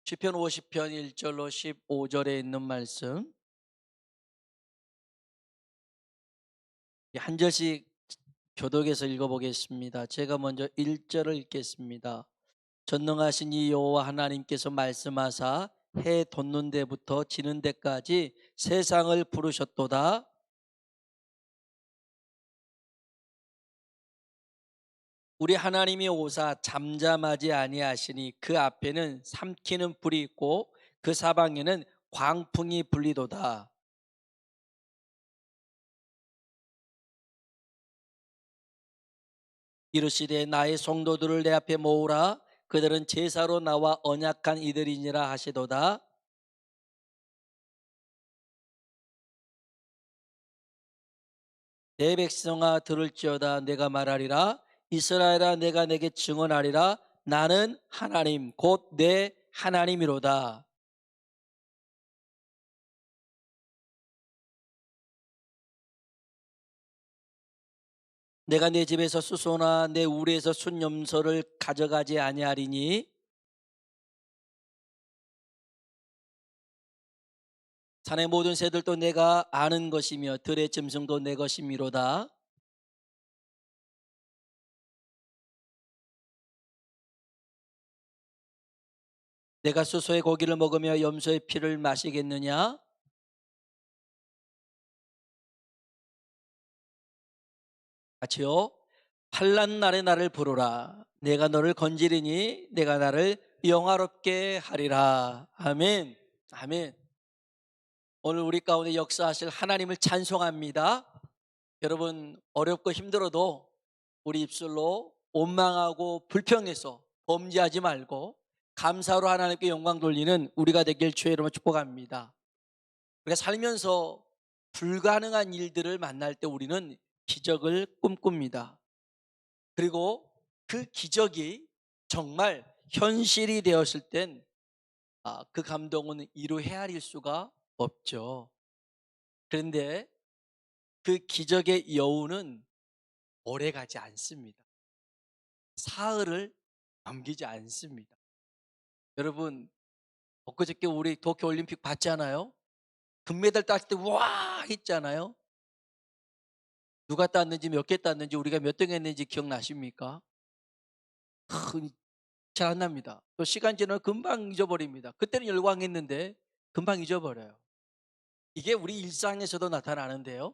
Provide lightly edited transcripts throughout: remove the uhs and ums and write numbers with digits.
시편 50편 1절로 15절에 있는 말씀 한 절씩 교독해서 읽어보겠습니다. 제가 먼저 1절을 읽겠습니다. 전능하신 이 여호와 하나님께서 말씀하사 해 돋는 데부터 지는 데까지 세상을 부르셨도다. 우리 하나님이 오사 잠잠하지 아니하시니 그 앞에는 삼키는 불이 있고 그 사방에는 광풍이 불리도다. 이르시되 나의 성도들을 내 앞에 모으라. 그들은 제사로 나와 언약한 이들이니라 하시도다. 내 백성아 들을지어다. 내가 말하리라. 이스라엘아 내가 내게 증언하리라. 나는 하나님 곧 내 하나님이로다. 내가 내 집에서 수소나 내 우리에서 순염소를 가져가지 아니하리니 산의 모든 새들도 내가 아는 것이며 들의 짐승도 내 것이미로다. 내가 수소의 고기를 먹으며 염소의 피를 마시겠느냐? 같이요. 환난 날에 나를 부르라. 내가 너를 건지리니 내가 나를 영화롭게 하리라. 아멘. 아멘. 오늘 우리 가운데 역사하실 하나님을 찬송합니다. 여러분 어렵고 힘들어도 우리 입술로 원망하고 불평해서 범죄하지 말고 감사로 하나님께 영광 돌리는 우리가 되길 주의 이름으로 축복합니다. 우리가 살면서 불가능한 일들을 만날 때 우리는 기적을 꿈꿉니다. 그리고 그 기적이 정말 현실이 되었을 땐 그 감동은 이루 헤아릴 수가 없죠. 그런데 그 기적의 여우는 오래가지 않습니다. 사흘을 넘기지 않습니다. 여러분 엊그저께 우리 도쿄올림픽 봤잖아요. 금메달 땄을 때 와 했잖아요. 누가 땄는지 몇 개 땄는지 우리가 몇 등 했는지 기억나십니까? 잘 안 납니다. 또 시간 지나면 금방 잊어버립니다. 그때는 열광했는데 금방 잊어버려요. 이게 우리 일상에서도 나타나는데요.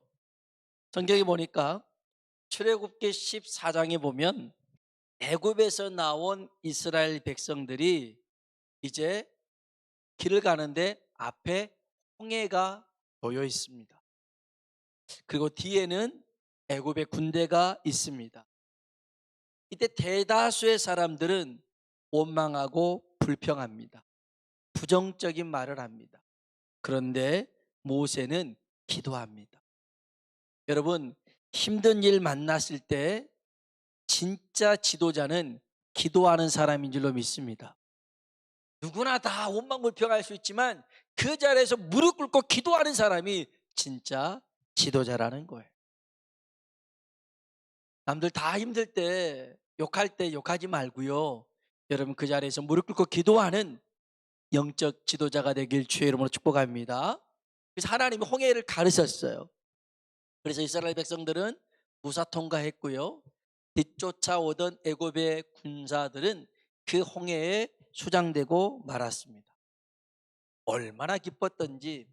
성경에 보니까 출애굽기 14장에 보면 애굽에서 나온 이스라엘 백성들이 이제 길을 가는데 앞에 홍해가 놓여 있습니다. 그리고 뒤에는 애굽의 군대가 있습니다. 이때 대다수의 사람들은 원망하고 불평합니다. 부정적인 말을 합니다. 그런데 모세는 기도합니다. 여러분 힘든 일 만났을 때 진짜 지도자는 기도하는 사람인 줄로 믿습니다. 누구나 다 원망불평할 수 있지만 그 자리에서 무릎 꿇고 기도하는 사람이 진짜 지도자라는 거예요. 남들 다 힘들 때 욕할 때 욕하지 말고요. 여러분 그 자리에서 무릎 꿇고 기도하는 영적 지도자가 되길 주의 이름으로 축복합니다. 그래서 하나님이 홍해를 가르셨어요. 그래서 이스라엘 백성들은 무사 통과했고요. 뒤쫓아오던 애굽의 군사들은 그 홍해에 수장되고 말았습니다. 얼마나 기뻤던지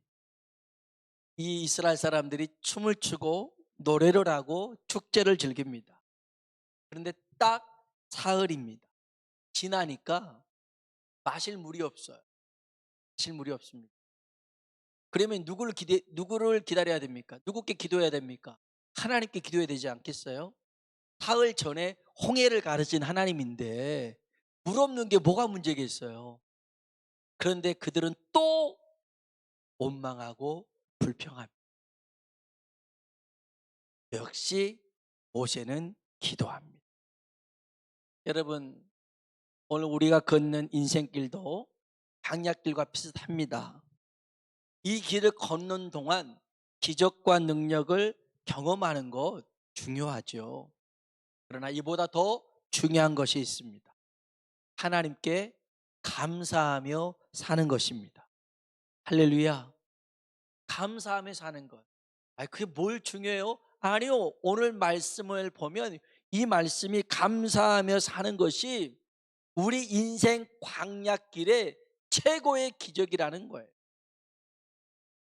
이 이스라엘 사람들이 춤을 추고 노래를 하고 축제를 즐깁니다. 그런데 딱 사흘입니다. 지나니까 마실 물이 없어요. 마실 물이 없습니다. 그러면 누구를 기다려야 됩니까? 누구께 기도해야 됩니까? 하나님께 기도해야 되지 않겠어요? 사흘 전에 홍해를 가르친 하나님인데 물 없는 게 뭐가 문제겠어요? 그런데 그들은 또 원망하고 불평합니다. 역시 모세는 기도합니다. 여러분 오늘 우리가 걷는 인생길도 광야길과 비슷합니다. 이 길을 걷는 동안 기적과 능력을 경험하는 것 중요하죠. 그러나 이보다 더 중요한 것이 있습니다. 하나님께 감사하며 사는 것입니다. 할렐루야. 감사하며 사는 것. 그게 뭘 중요해요? 아니요. 오늘 말씀을 보면 이 말씀이 감사하며 사는 것이 우리 인생 광약길의 최고의 기적이라는 거예요.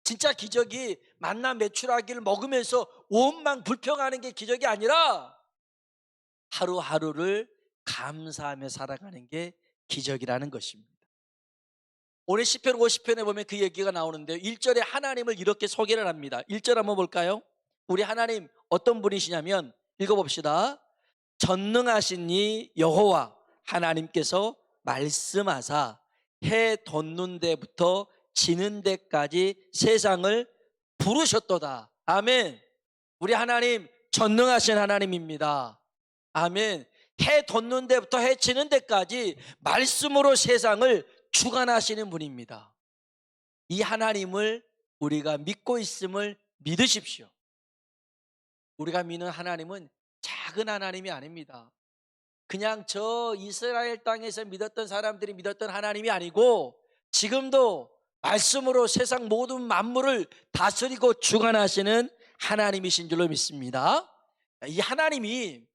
진짜 기적이 만나 메추라기를 먹으면서 온망 불평하는 게 기적이 아니라 하루하루를 감사하며 살아가는 게 기적이라는 것입니다. 오늘 시편 50편에 보면 그 얘기가 나오는데 1절에 하나님을 이렇게 소개를 합니다. 1절 한번 볼까요? 우리 하나님 어떤 분이시냐면 읽어봅시다. 전능하신 이 여호와 하나님께서 말씀하사 해 돋는 데부터 지는 데까지 세상을 부르셨도다. 아멘. 우리 하나님 전능하신 하나님입니다. 아멘. 해 돋는 데부터 해 지는 데까지 말씀으로 세상을 주관하시는 분입니다. 이 하나님을 우리가 믿고 있음을 믿으십시오. 우리가 믿는 하나님은 작은 하나님이 아닙니다. 그냥 저 이스라엘 땅에서 믿었던 사람들이 믿었던 하나님이 아니고 지금도 말씀으로 세상 모든 만물을 다스리고 주관하시는 하나님이신 줄로 믿습니다. 이 하나님이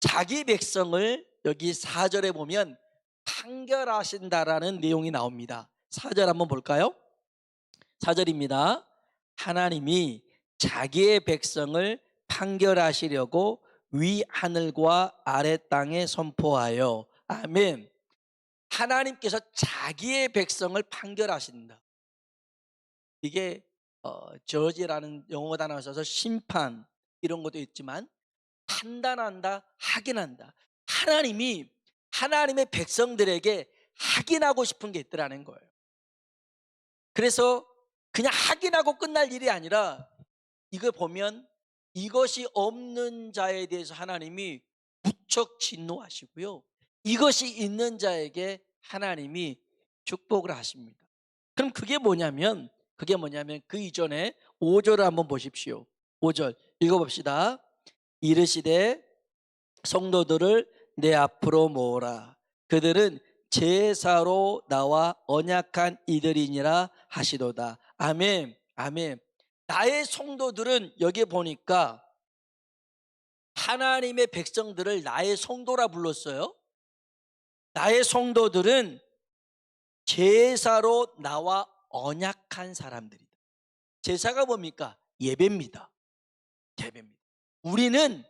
자기 백성을 여기 4절에 보면 판결하신다라는 내용이 나옵니다. 4절 한번 볼까요? 4절입니다. 하나님이 자기의 백성을 판결하시려고 위 하늘과 아래 땅에 선포하여. 아멘. 하나님께서 자기의 백성을 판결하신다. 이게 저지라는 영어 단어가 있어서 심판 이런 것도 있지만 판단한다, 확인한다. 하나님이 하나님의 백성들에게 확인하고 싶은 게 있더라는 거예요. 그래서 그냥 확인하고 끝날 일이 아니라 이걸 보면 이것이 없는 자에 대해서 하나님이 무척 진노하시고요. 이것이 있는 자에게 하나님이 축복을 하십니다. 그럼 그게 뭐냐면 그 이전에 5절을 한번 보십시오. 5절 읽어봅시다. 이르시되 성도들을 내 앞으로 모으라. 그들은 제사로 나와 언약한 이들이니라 하시도다. 아멘. 아멘. 나의 성도들은 여기 보니까 하나님의 백성들을 나의 성도라 불렀어요. 나의 성도들은 제사로 나와 언약한 사람들이다. 제사가 뭡니까? 예배입니다. 예배입니다. 우리는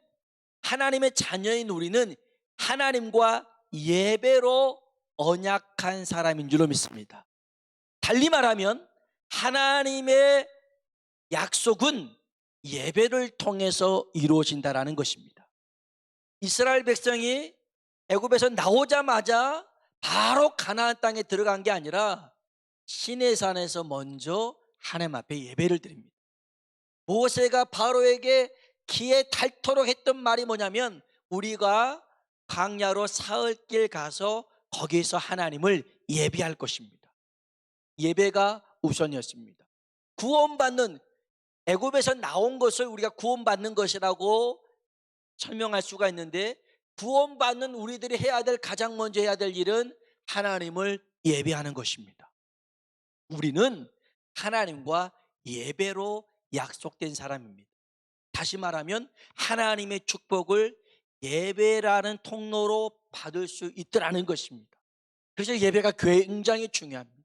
하나님의 자녀인 우리는 하나님과 예배로 언약한 사람인 줄로 믿습니다. 달리 말하면 하나님의 약속은 예배를 통해서 이루어진다라는 것입니다. 이스라엘 백성이 애굽에서 나오자마자 바로 가나안 땅에 들어간 게 아니라 시내산에서 먼저 하나님 앞에 예배를 드립니다. 모세가 바로에게 기에 닳도록 했던 말이 뭐냐면 우리가 광야로 사흘길 가서 거기서 하나님을 예배할 것입니다. 예배가 우선이었습니다. 구원받는 애굽에서 나온 것을 우리가 구원받는 것이라고 설명할 수가 있는데 구원받는 우리들이 해야 될 가장 먼저 해야 될 일은 하나님을 예배하는 것입니다. 우리는 하나님과 예배로 약속된 사람입니다. 다시 말하면 하나님의 축복을 예배라는 통로로 받을 수 있더라는 것입니다. 그래서 예배가 굉장히 중요합니다.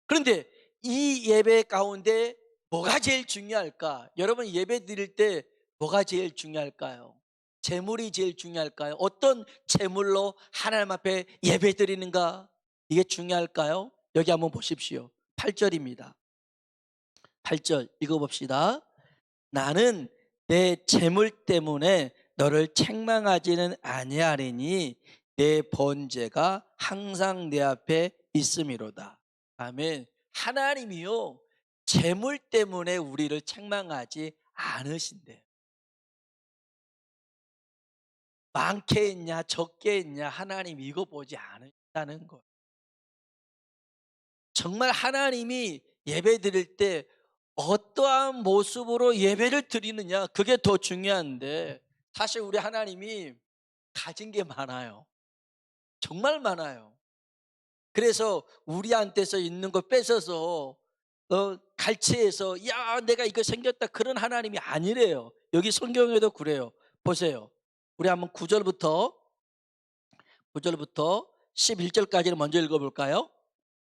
그런데 이 예배 가운데 뭐가 제일 중요할까? 여러분 예배 드릴 때 뭐가 제일 중요할까요? 재물이 제일 중요할까요? 어떤 재물로 하나님 앞에 예배 드리는가? 이게 중요할까요? 여기 한번 보십시오. 8절입니다. 8절 읽어봅시다. 나는 내 재물 때문에 너를 책망하지는 아니하리니 내 번제가 항상 내 앞에 있음이로다. 아멘. 하나님이요 재물 때문에 우리를 책망하지 않으신대요. 많게 있냐 적게 있냐 하나님 이거 보지 않으신다는 거예요. 정말 하나님이 예배 드릴 때 어떠한 모습으로 예배를 드리느냐 그게 더 중요한데 사실 우리 하나님이 가진 게 많아요. 정말 많아요. 그래서 우리한테서 있는 거 뺏어서 갈취해서 야 내가 이거 생겼다 그런 하나님이 아니래요. 여기 성경에도 그래요. 보세요. 우리 한번 9절부터 11절까지를 먼저 읽어볼까요?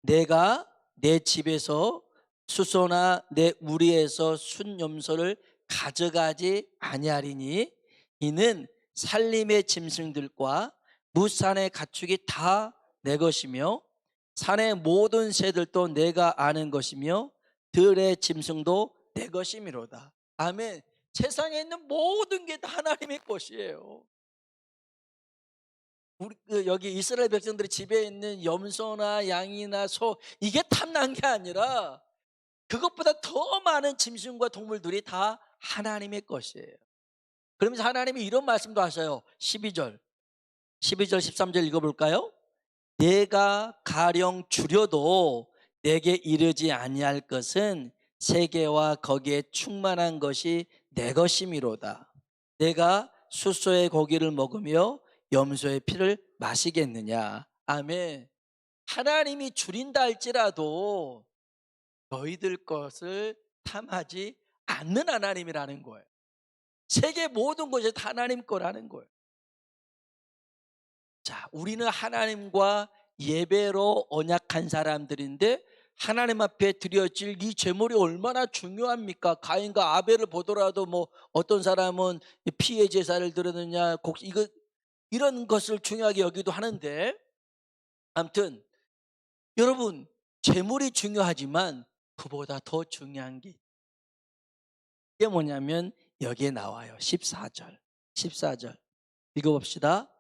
내가 내 집에서 수소나 내 우리에서 순염소를 가져가지 아니하리니 이는 산림의 짐승들과 무산의 가축이 다 내 것이며 산의 모든 새들도 내가 아는 것이며 들의 짐승도 내 것이미로다. 아멘. 세상에 있는 모든 게 다 하나님의 것이에요. 우리 여기 이스라엘 백성들이 집에 있는 염소나 양이나 소 이게 탐난 게 아니라 그것보다 더 많은 짐승과 동물들이 다 하나님의 것이에요. 그러면서 하나님이 이런 말씀도 하셔요. 12절 13절 읽어볼까요? 내가 가령 줄여도 내게 이르지 아니할 것은 세계와 거기에 충만한 것이 내 것이미로다. 내가 숫소의 고기를 먹으며 염소의 피를 마시겠느냐. 아멘. 하나님이 줄인다 할지라도 너희들 것을 탐하지 않는 하나님이라는 거예요. 세계 모든 것이 다 하나님 거라는 거예요. 자, 우리는 하나님과 예배로 언약한 사람들인데 하나님 앞에 드려질 이 제물이 얼마나 중요합니까? 가인과 아벨을 보더라도 뭐 어떤 사람은 피의 제사를 드렸느냐, 이런 것을 중요하게 여기도 하는데, 아무튼 여러분 제물이 중요하지만 그보다 더 중요한 게 이게 뭐냐면 여기에 나와요. 14절 읽어봅시다.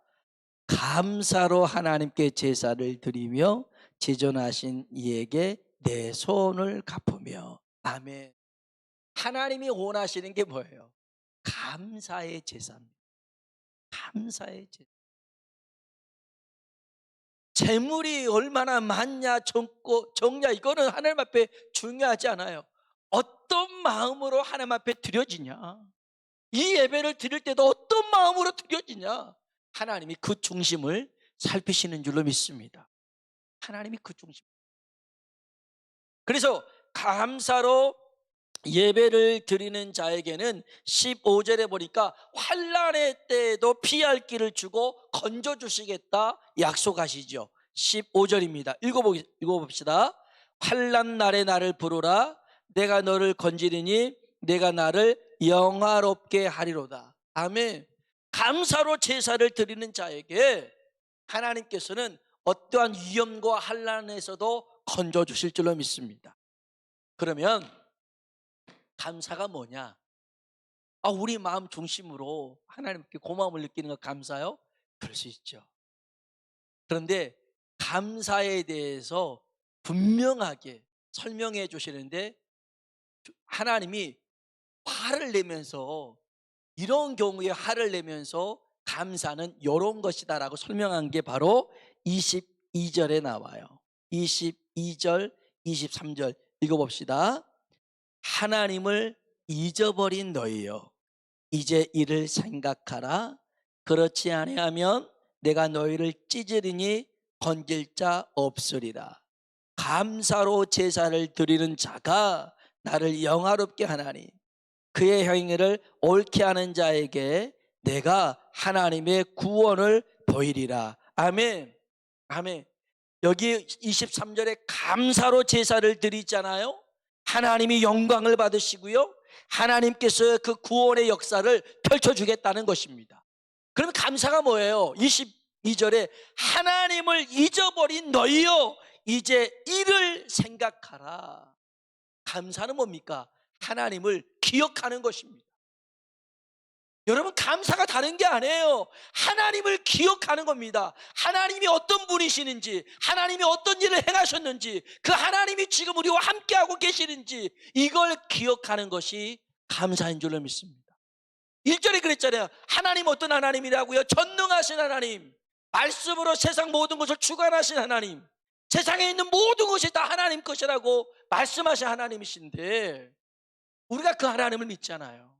감사로 하나님께 제사를 드리며 지존하신 이에게 내 소원을 갚으며. 아멘. 하나님이 원하시는 게 뭐예요? 감사의 제사입니다. 감사의 제사. 재물이 얼마나 많냐 적냐 이거는 하나님 앞에 중요하지 않아요. 어떤 마음으로 하나님 앞에 드려지냐, 이 예배를 드릴 때도 어떤 마음으로 드려지냐, 하나님이 그 중심을 살피시는 줄로 믿습니다. 하나님이 그 중심. 그래서 감사로 예배를 드리는 자에게는 15절에 보니까 환난의 때에도 피할 길을 주고 건져주시겠다 약속하시죠. 15절입니다. 읽어봅시다. 환난 날에 나를 부르라. 내가 너를 건지리니 내가 나를 영화롭게 하리로다. 아멘. 감사로 제사를 드리는 자에게 하나님께서는 어떠한 위험과 환난에서도 건져주실 줄로 믿습니다. 그러면 감사가 뭐냐? 우리 마음 중심으로 하나님께 고마움을 느끼는 거 감사요? 그럴 수 있죠. 그런데 감사에 대해서 분명하게 설명해 주시는데 하나님이 화를 내면서, 이런 경우에 화를 내면서 감사는 이런 것이다라고 설명한 게 바로 22절에 나와요. 22절 23절 읽어봅시다. 하나님을 잊어버린 너희여, 이제 이를 생각하라. 그렇지 아니하면 내가 너희를 찢으리니 건질 자 없으리라. 감사로 제사를 드리는 자가 나를 영화롭게 하나니 그의 행위를 옳게 하는 자에게 내가 하나님의 구원을 보이리라. 아멘. 아멘. 여기 23절에 감사로 제사를 드리잖아요. 하나님이 영광을 받으시고요, 하나님께서 그 구원의 역사를 펼쳐주겠다는 것입니다. 그러면 감사가 뭐예요? 22절에 하나님을 잊어버린 너희여, 이제 이를 생각하라. 감사는 뭡니까? 하나님을 기억하는 것입니다. 여러분, 감사가 다른 게 아니에요. 하나님을 기억하는 겁니다. 하나님이 어떤 분이시는지, 하나님이 어떤 일을 행하셨는지, 그 하나님이 지금 우리와 함께하고 계시는지 이걸 기억하는 것이 감사인 줄로 믿습니다. 1절에 그랬잖아요. 하나님 어떤 하나님이라고요? 전능하신 하나님, 말씀으로 세상 모든 것을 주관하신 하나님, 세상에 있는 모든 것이 다 하나님 것이라고 말씀하신 하나님이신데 우리가 그 하나님을 믿잖아요.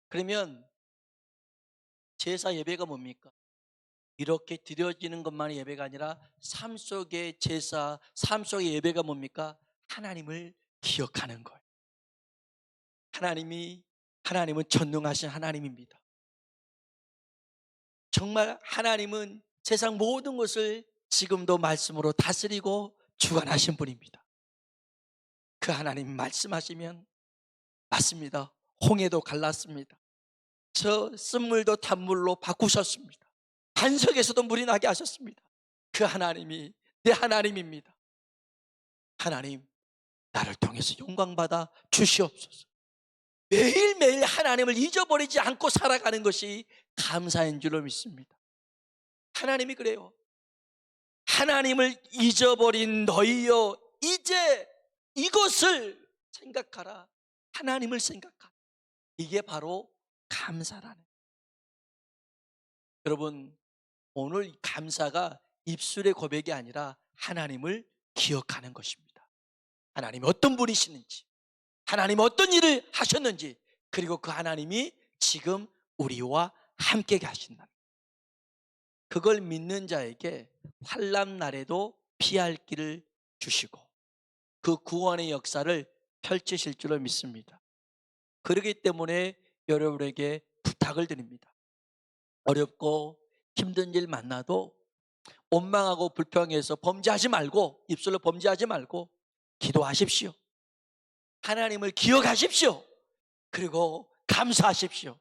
그러면 제사 예배가 뭡니까? 이렇게 드려지는 것만이 예배가 아니라 삶 속의 제사, 삶 속의 예배가 뭡니까? 하나님을 기억하는 거예요. 하나님은 전능하신 하나님입니다. 정말 하나님은 세상 모든 것을 지금도 말씀으로 다스리고 주관하신 분입니다. 그 하나님 말씀하시면 맞습니다. 홍해도 갈랐습니다. 저 쓴물도 단물로 바꾸셨습니다. 반석에서도 물이 나게 하셨습니다. 그 하나님이 내 하나님입니다. 하나님, 나를 통해서 영광받아 주시옵소서. 매일매일 하나님을 잊어버리지 않고 살아가는 것이 감사인 줄로 믿습니다. 하나님이 그래요. 하나님을 잊어버린 너희여, 이제 이것을 생각하라. 하나님을 생각하라. 이게 바로 감사라는. 여러분, 오늘 감사가 입술의 고백이 아니라 하나님을 기억하는 것입니다. 하나님이 어떤 분이시는지, 하나님이 어떤 일을 하셨는지, 그리고 그 하나님이 지금 우리와 함께 하신다. 그걸 믿는 자에게 환난 날에도 피할 길을 주시고 그 구원의 역사를 펼치실 줄을 믿습니다. 그렇기 때문에 여러분에게 부탁을 드립니다. 어렵고 힘든 일 만나도 원망하고 불평해서 범죄하지 말고, 입술로 범죄하지 말고 기도하십시오. 하나님을 기억하십시오. 그리고 감사하십시오.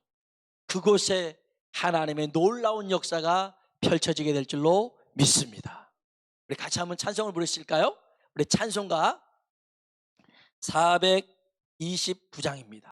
그곳에 하나님의 놀라운 역사가 펼쳐지게 될 줄로 믿습니다. 우리 같이 한번 찬송을 부르실까요? 우리 찬송가 429장입니다.